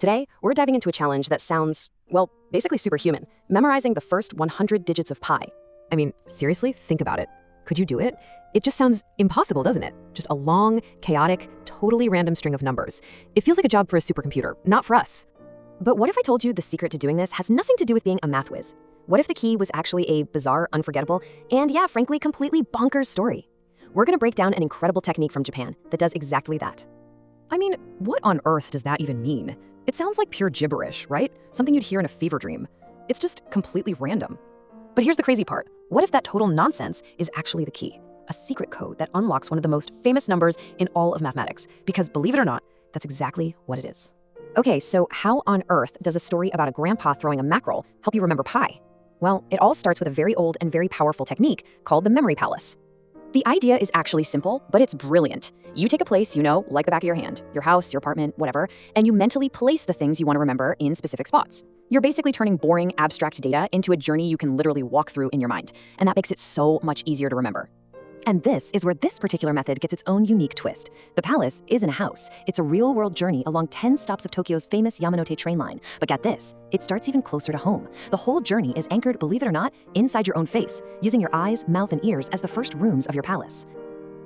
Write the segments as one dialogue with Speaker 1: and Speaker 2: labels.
Speaker 1: Today, we're diving into a challenge that sounds, well, basically superhuman, memorizing the first 100 digits of pi. I mean, seriously, think about it. Could you do it? It just sounds impossible, doesn't it? Just a long, chaotic, totally random string of numbers. It feels like a job for a supercomputer, not for us. But what if I told you the secret to doing this has nothing to do with being a math whiz? What if the key was actually a bizarre, unforgettable, and yeah, frankly, completely bonkers story? We're gonna break down an incredible technique from Japan that does exactly that. I mean, what on earth does that even mean? It sounds like pure gibberish, right? Something you'd hear in a fever dream. It's just completely random. But here's the crazy part. What if that total nonsense is actually the key? A secret code that unlocks one of the most famous numbers in all of mathematics. Because believe it or not, that's exactly what it is. Okay, so how on earth does a story about a grandpa throwing a mackerel help you remember pi? Well, it all starts with a very old and very powerful technique called the memory palace. The idea is actually simple, but it's brilliant. You take a place you know, like the back of your hand, your house, your apartment, whatever, and you mentally place the things you want to remember in specific spots. You're basically turning boring, abstract data into a journey you can literally walk through in your mind, and that makes it so much easier to remember. And this is where this particular method gets its own unique twist. The palace isn't a house. It's a real-world journey along 10 stops of Tokyo's famous Yamanote train line. But get this, it starts even closer to home. The whole journey is anchored, believe it or not, inside your own face, using your eyes, mouth, and ears as the first rooms of your palace.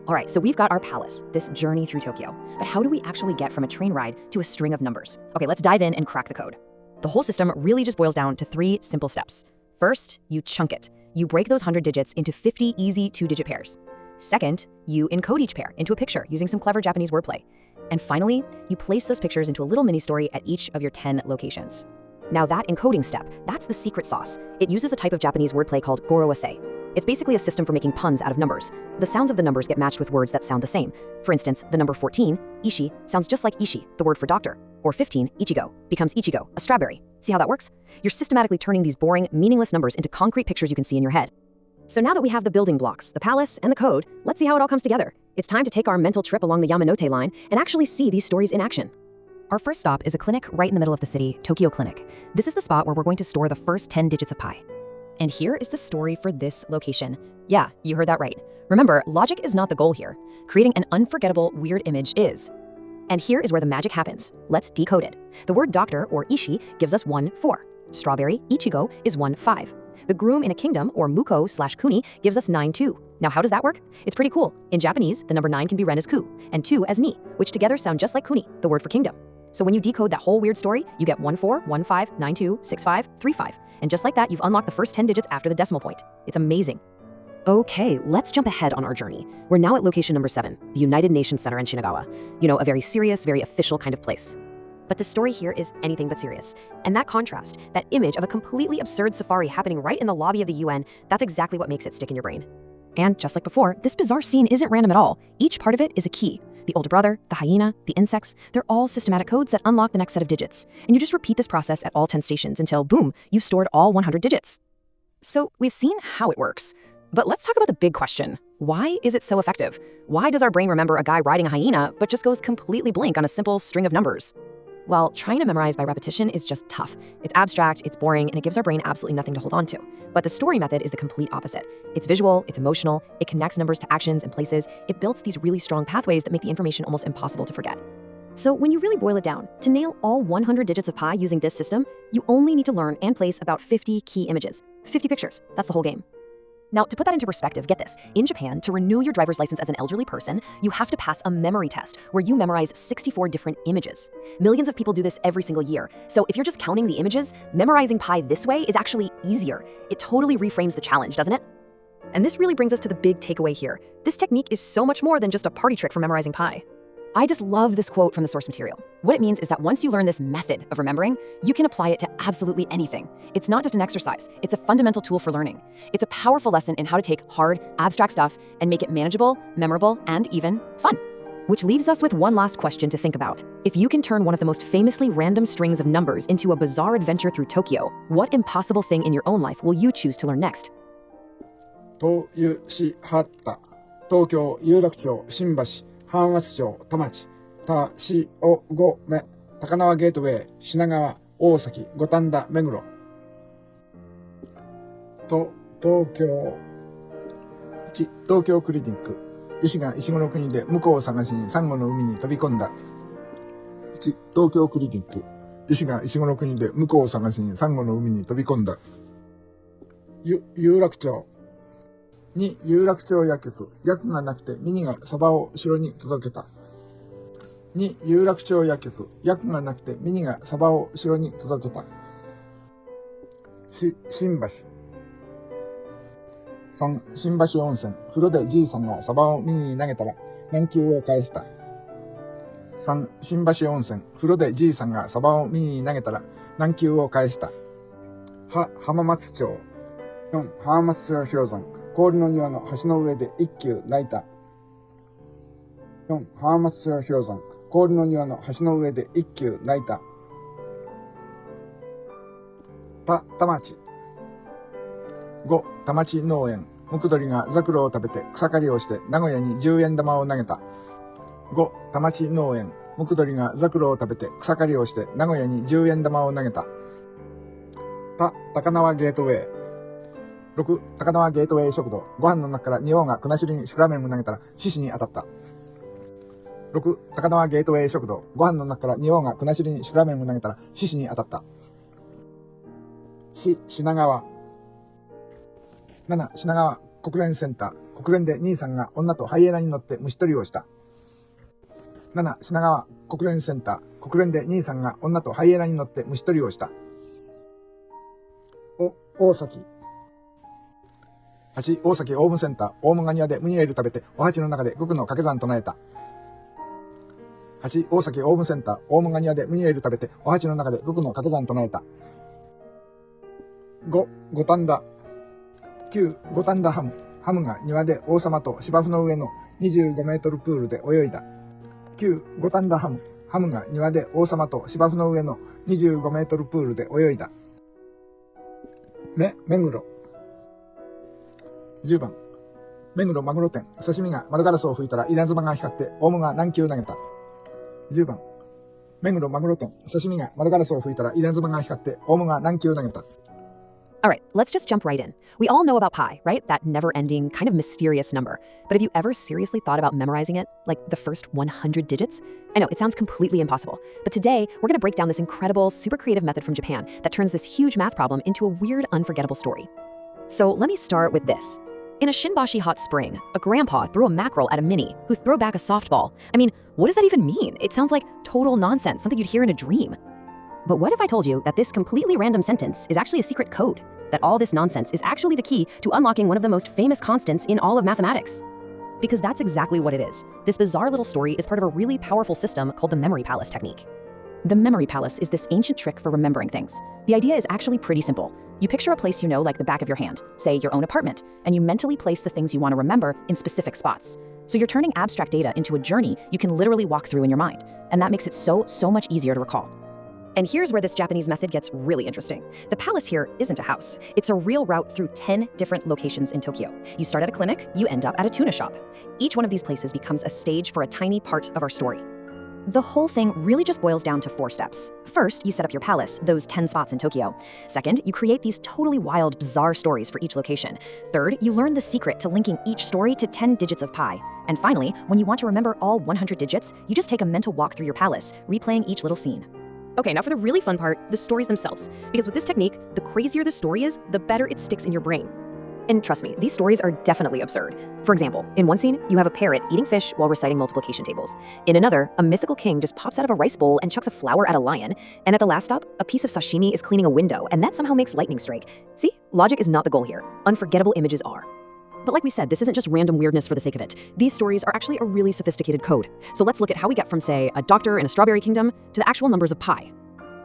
Speaker 1: All right, so we've got our palace, this journey through Tokyo. But how do we actually get from a train ride to a string of numbers? Okay, let's dive in and crack the code. The whole system really just boils down to 3 simple steps. First, you chunk it. You break those 100 digits into 50 easy 2-digit pairs. Second, you encode each pair into a picture using some clever Japanese wordplay. And finally, you place those pictures into a little mini-story at each of your 10 locations. Now that encoding step, that's the secret sauce. It uses a type of Japanese wordplay called goro ase. It's basically a system for making puns out of numbers. The sounds of the numbers get matched with words that sound the same. For instance, the number 14, ishi, sounds just like ishi, the word for doctor. Or 15, ichigo, becomes ichigo, a strawberry. See how that works? You're systematically turning these boring, meaningless numbers into concrete pictures you can see in your head. So now that we have the building blocks, the palace, and the code, let's see how it all comes together. It's time to take our mental trip along the Yamanote line and actually see these stories in action. Our first stop is a clinic right in the middle of the city, Tokyo Clinic. This is the spot where we're going to store the first 10 digits of pi. And here is the story for this location. Yeah, you heard that right. Remember, logic is not the goal here. Creating an unforgettable, weird image is. And here is where the magic happens. Let's decode it. The word doctor, or ishi, gives us 1, 4. Strawberry, ichigo, is 1, 5. The groom in a kingdom, or muko/kuni, gives us 9, 2. Now how does that work? It's pretty cool. In Japanese, the number 9 can be read as ku, and 2 as ni, which together sound just like kuni, the word for kingdom. So when you decode that whole weird story, you get 1, 4, 1, 5, 9, 2, 6, 5, 3, 5. And just like that, you've unlocked the first 10 digits after the decimal point. It's amazing. Okay, let's jump ahead on our journey. We're now at location number 7, the United Nations Center in Shinagawa. You know, a very serious, very official kind of place. But the story here is anything but serious. And that contrast, that image of a completely absurd safari happening right in the lobby of the UN, that's exactly what makes it stick in your brain. And just like before, this bizarre scene isn't random at all. Each part of it is a key. The older brother, the hyena, the insects, they're all systematic codes that unlock the next set of digits. And you just repeat this process at all 10 stations until, boom, you've stored all 100 digits. So we've seen how it works. But let's talk about the big question. Why is it so effective? Why does our brain remember a guy riding a hyena, but just goes completely blank on a simple string of numbers? Well, trying to memorize by repetition is just tough. It's abstract, it's boring, and it gives our brain absolutely nothing to hold on to. But the story method is the complete opposite. It's visual, it's emotional, it connects numbers to actions and places, it builds these really strong pathways that make the information almost impossible to forget. So when you really boil it down, to nail all 100 digits of pi using this system, you only need to learn and place about 50 key images. 50 pictures, that's the whole game. Now, to put that into perspective, get this. In Japan, to renew your driver's license as an elderly person, you have to pass a memory test where you memorize 64 different images. Millions of people do this every single year. So if you're just counting the images, memorizing pi this way is actually easier. It totally reframes the challenge, doesn't it? And this really brings us to the big takeaway here. This technique is so much more than just a party trick for memorizing pi. I just love this quote from the source material. What it means is that once you learn this method of remembering, you can apply it to absolutely anything. It's not just an exercise, it's a fundamental tool for learning. It's a powerful lesson in how to take hard, abstract stuff and make it manageable, memorable, and even fun. Which leaves us with one last question to think about. If you can turn one of the most famously random strings of numbers into a bizarre adventure through Tokyo, what impossible thing in your own life will you choose to learn next?
Speaker 2: とゆしはった、東京有楽町新橋阪和町田町田しおごめ高輪ゲートウェイ品川大崎五反田目黒と東京1東京クリニック医師が石子の国で婿を探しにサンゴの海に飛び込んだ1東京クリニック医師が石子の国で婿を探しにサンゴの海に飛び込んだ。有楽町。2、有楽町薬局。薬がなくてミニがサバを城に届けた。2、有楽町薬局。薬がなくてミニがサバを城に届けた。新橋。3、新橋温泉。風呂でじいさんがサバをミニに投げたら軟球を返した。3、新橋温泉。風呂でじいさんがサバをミニに投げたら軟球を返した。浜松町。4、浜松町氷山。氷の庭の橋の上で一休泣いた。4、浜松町氷山。氷の庭の橋の上で一休泣いた。田町。5、田町農園。ムクドリがザクロを食べて草刈りをして名古屋に10円玉を投げた。5、田町農園。ムクドリがザクロを食べて草刈りをして名古屋に10円玉を投げた。高輪ゲートウェイ。6、高輪ゲートウェイ食堂。ご飯の中から仁王が国後にシクラメンを投げたら獅子に当たった。6、高輪ゲートウェイ食堂。ご飯の中から仁王が国後にシクラメンを投げたら獅子に当たった。品川。7、品川国連センター。国連で兄さんが女とハイエナに乗って虫取りをした。7、品川国連センター。国連で兄さんが女とハイエナに乗って虫取りをした。大崎。8、大崎オウムセンター。オウムが庭でムニエル食べてお鉢の中で五句の掛け算唱えた。8、大崎オウムセンター。オウムが庭でムニエル食べてお鉢の中で五句の掛け算唱えた。5、五反田。9、五反田ハム。ハムが庭で王様と芝生の上の25メートルプールで泳いだ。9、五反田ハム。ハムが庭で王様と芝生の上の25メートルプールで泳いだ。目黒。10番。目黒マグロ店。刺身が窓ガラスを吹いたら稲妻が光ってオウムが軟球投げた。10番。目黒マグロ店。刺身が窓ガラスを吹いたら稲妻が光ってオウムが軟球投げた。
Speaker 1: All right, let's just jump right in. We all know about pi, right? That never-ending, kind of mysterious number. But have you ever seriously thought about memorizing it? Like the first 100 digits? I know, it sounds completely impossible. But today, we're going to break down this incredible, super creative method from Japan that turns this huge math problem into a weird, unforgettable story. So let me start with this. In a Shinbashi hot spring, a grandpa threw a mackerel at a mini who threw back a softball. I mean, what does that even mean? It sounds like total nonsense, something you'd hear in a dream. But what if I told you that this completely random sentence is actually a secret code? That all this nonsense is actually the key to unlocking one of the most famous constants in all of mathematics? Because that's exactly what it is. This bizarre little story is part of a really powerful system called the memory palace technique. The memory palace is this ancient trick for remembering things. The idea is actually pretty simple. You picture a place you know like the back of your hand, say your own apartment, and you mentally place the things you want to remember in specific spots. So you're turning abstract data into a journey you can literally walk through in your mind, and that makes it so much easier to recall. And here's where this Japanese method gets really interesting. The palace here isn't a house. It's a real route through 10 different locations in Tokyo. You start at a clinic, you end up at a tuna shop. Each one of these places becomes a stage for a tiny part of our story. The whole thing really just boils down to 4 steps. First, you set up your palace, those 10 spots in Tokyo. Second, you create these totally wild, bizarre stories for each location. Third, you learn the secret to linking each story to 10 digits of pi. And finally, when you want to remember all 100 digits, you just take a mental walk through your palace, replaying each little scene. Okay, now for the really fun part, the stories themselves. Because with this technique, the crazier the story is, the better it sticks in your brain. And trust me, these stories are definitely absurd. For example, in one scene, you have a parrot eating fish while reciting multiplication tables. In another, a mythical king just pops out of a rice bowl and chucks a flower at a lion. And at the last stop, a piece of sashimi is cleaning a window, and that somehow makes lightning strike. See, logic is not the goal here. Unforgettable images are. But like we said, this isn't just random weirdness for the sake of it. These stories are actually a really sophisticated code. So let's look at how we get from, say, a doctor in a strawberry kingdom to the actual numbers of pi.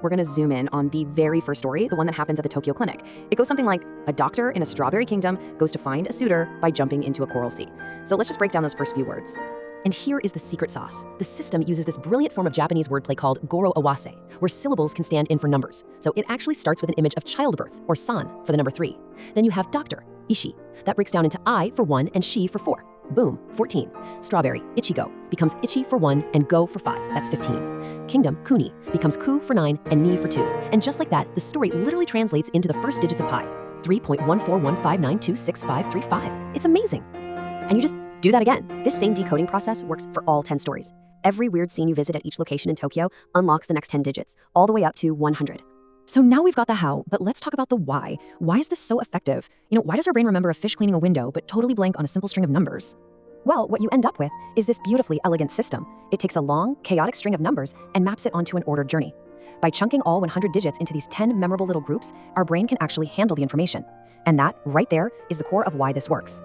Speaker 1: We're gonna zoom in on the very first story, the one that happens at the Tokyo clinic. It goes something like, a doctor in a strawberry kingdom goes to find a suitor by jumping into a coral sea. So let's just break down those first few words. And here is the secret sauce. The system uses this brilliant form of Japanese wordplay called goro awase, where syllables can stand in for numbers. So it actually starts with an image of childbirth, or san, for the number 3. Then you have doctor, ishi. That breaks down into I for 1 and shi for 4. Boom, 14. Strawberry, ichigo, becomes ichi for 1 and go for 5. That's 15. Kingdom, kuni, becomes ku for 9 and ni for 2. And just like that, the story literally translates into the first digits of pi, 3.14159266535. It's amazing. And you just do that again. This same decoding process works for all 10 stories. Every weird scene you visit at each location in Tokyo unlocks the next 10 digits, all the way up to 100. So now we've got the how, but let's talk about the why. Why is this so effective? Why does our brain remember a fish cleaning a window but totally blank on a simple string of numbers? Well, what you end up with is this beautifully elegant system. It takes a long, chaotic string of numbers and maps it onto an ordered journey. By chunking all 100 digits into these 10 memorable little groups, our brain can actually handle the information. And that, right there, is the core of why this works.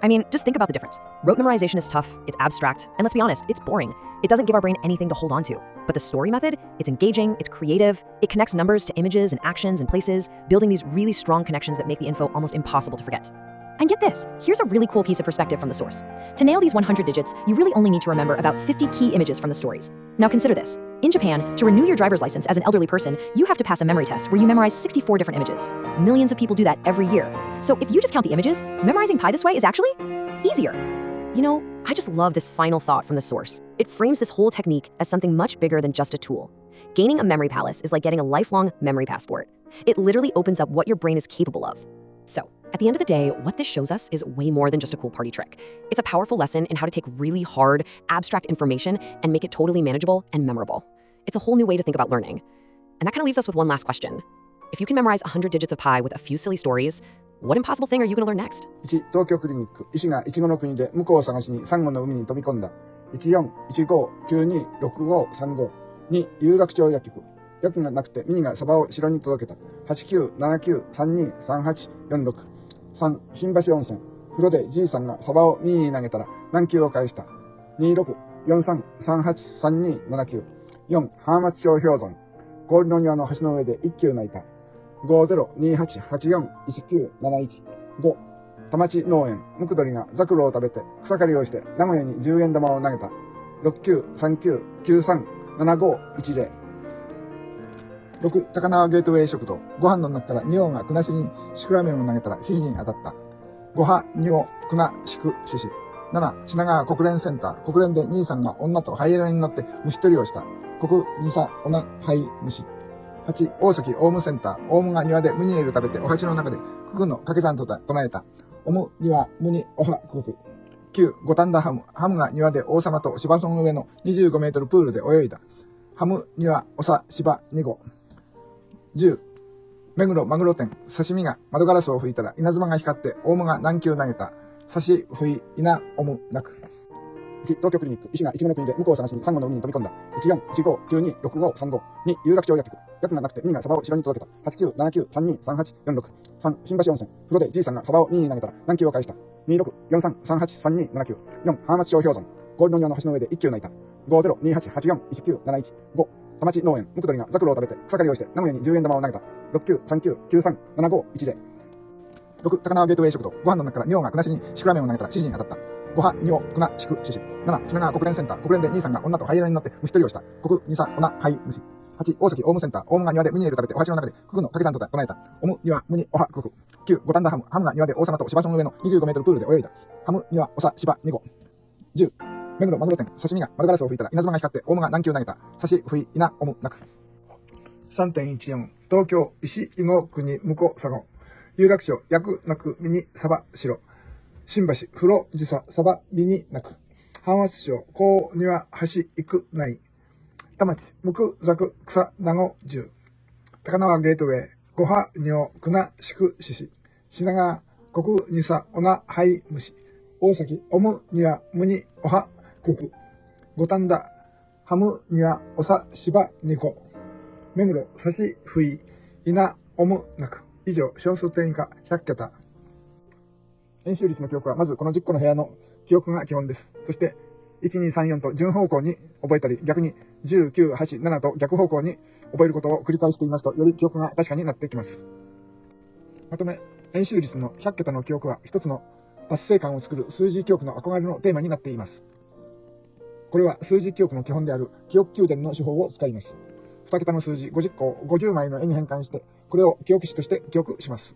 Speaker 1: I mean, just think about the difference. Rote memorization is tough, it's abstract, and let's be honest, it's boring. It doesn't give our brain anything to hold on to. But the story method, it's engaging, it's creative, it connects numbers to images and actions and places, building these really strong connections that make the info almost impossible to forget. And get this, here's a really cool piece of perspective from the source. To nail these 100 digits, you really only need to remember about 50 key images from the stories. Now consider this. In Japan, to renew your driver's license as an elderly person, you have to pass a memory test where you memorize 64 different images. Millions of people do that every year. So if you just count the images, memorizing pi this way is actually easier. I just love this final thought from the source. It frames this whole technique as something much bigger than just a tool. Gaining a memory palace is like getting a lifelong memory passport. It literally opens up what your brain is capable of. So, at the end of the day, what this shows us is way more than just a cool party trick. It's a powerful lesson in how to take really hard, abstract information and make it totally manageable and memorable. It's a whole new way to think about learning. And that kind of leaves us with one last question. If you can memorize 100 digits of pi with a few silly stories, what impossible thing are you going to learn next?
Speaker 2: 1、東京クリニック、医師がイチゴの国で向こうを探しにサンゴの海に飛び込んだ。14、15、92、65、35。2、有楽町薬局。薬がなくてミニがサバを城に届けた。89、79、32、38、46。3、新橋温泉。風呂でじいさんがサバをミニに投げたら軟球を返した。26、43、38、32、79。4、浜松町氷山。氷の庭の橋の上で一休泣いた。5028841971。5、田町農園。ムクドリがザクロを食べて草刈りをして名古屋に10円玉を投げた。6939937510。6、高輪ゲートウェイ食堂。ご飯の中から仁王が国しにシクラメンを投げたら獅子に当たった。5波仁王国宿獅子。7、品川国連センター。国連で兄さんが女とハイエナに乗って虫取りをした。国二佐女ハイ虫。8、大崎オウムセンター。オウムが庭でムニエル食べてお鉢の中で九九の掛け算と唱えた。オムにはムニオハクク。9、五反田ハム。ハムが庭で王様と芝村上の25メートルプールで泳いだ。ハムにはおさ芝2号。10、目黒マグロ店。刺身が窓ガラスを拭いたら稲妻が光ってオウムが何球投げた。刺し拭い稲オムなく。1、東京クリニック。医師がイチゴの国で向こうを探しにサンゴの海に飛び込んだ。14、15、92、65、35。2、有楽町薬局。薬がなくてミニがサバを城に届けた。89、79、32、38、46。3、新橋温泉。風呂でじいさんがサバをミニに投げたら軟球を返した。26、43、38、32、79。4、浜松町氷山。氷の庭の橋の上で一休泣いた。5028841971。5、田町農園。ムクドリがザクロを食べて草刈りをして名古屋に10円玉を投げた。6939937510。6、高輪ゲートウェイ食堂。ご飯の中から仁王が国しにシクラメンを投げたら獅子に当たった。5波仁王国宿獅子。7、品川国連センター。国連で兄さんが女とハイエナに乗って虫取りをした。国二佐女ハイ虫。8、大崎オウムセンター。オウムが庭でムニエル食べてお鉢の中で九九の掛け算と唱えた。オムにはムニオハクク。9、五反田ハム。ハムが庭で王様と芝村の上の25メートルプールで泳いだ。ハムにはおさ芝2号。10、目黒マグロ店。刺身が窓ガラスを拭いたら稲妻が光ってオウムが何球投げた。刺し拭い稲オムなく。3.14 東京石井の国向こう佐合。有楽町薬なくミニサバ城。新橋風呂時差サバミニなく。浜松町高庭橋行くない。田町無垢ザク草名護十。高輪ゲートウェイ五波仁王国宿獅子。品川国二佐女ハイ虫。大崎オムにはムニオハクク。五反田ハムにはおさ芝2個。目黒差しふい稲オムなく。以上、小数点以下100桁。円周率の記憶はまずこの10個の部屋の記憶が基本です。そして1234と順方向に覚えたり、逆に198、7と逆方向に覚えることを繰り返していますと、より記憶が確かになってきます。まとめ、円周率の100桁の記憶は一つの達成感を作る数字記憶の憧れのテーマになっています。これは数字記憶の基本である記憶宮殿の手法を使います。2桁の数字50個を50枚の絵に変換して、これを記憶紙として記憶します。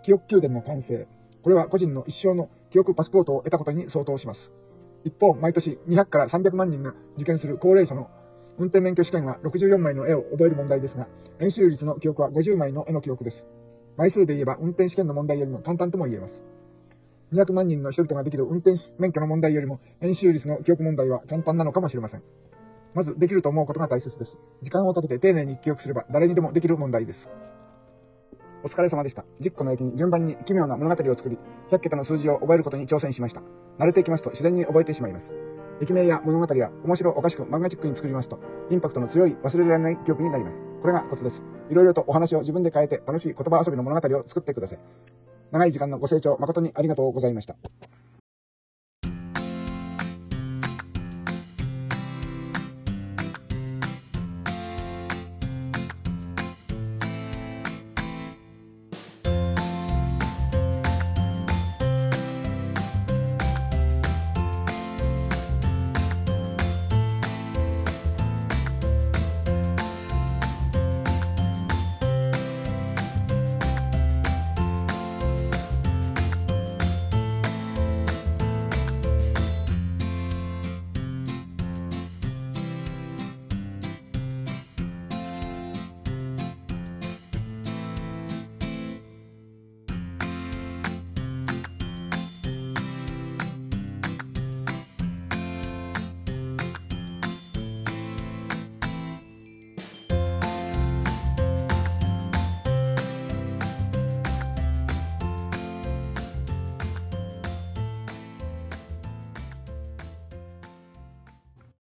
Speaker 2: 記憶宮殿の完成。これは個人の一生の記憶パスポートを得たことに相当します。一方、毎年200から300万人が受験する高齢者の運転免許試験は64枚の絵を覚える問題ですが、円周率の記憶は50枚の絵の記憶です。枚数で言えば運転試験の問題よりも簡単とも言えます。200万人の人々ができる運転免許の問題よりも、円周率の記憶問題は簡単なのかもしれません。まず、できると思うことが大切です。時間をかけて丁寧に記憶すれば、誰にでもできる問題です。お疲れ様でした。10個の駅に順番に奇妙な物語を作り、100桁の数字を覚えることに挑戦しました。慣れていきますと自然に覚えてしまいます。駅名や物語は面白おかしく漫画チックに作りますと、インパクトの強い忘れられない記憶になります。これがコツです。いろいろとお話を自分で変えて楽しい言葉遊びの物語を作ってください。長い時間のご清聴誠にありがとうございました。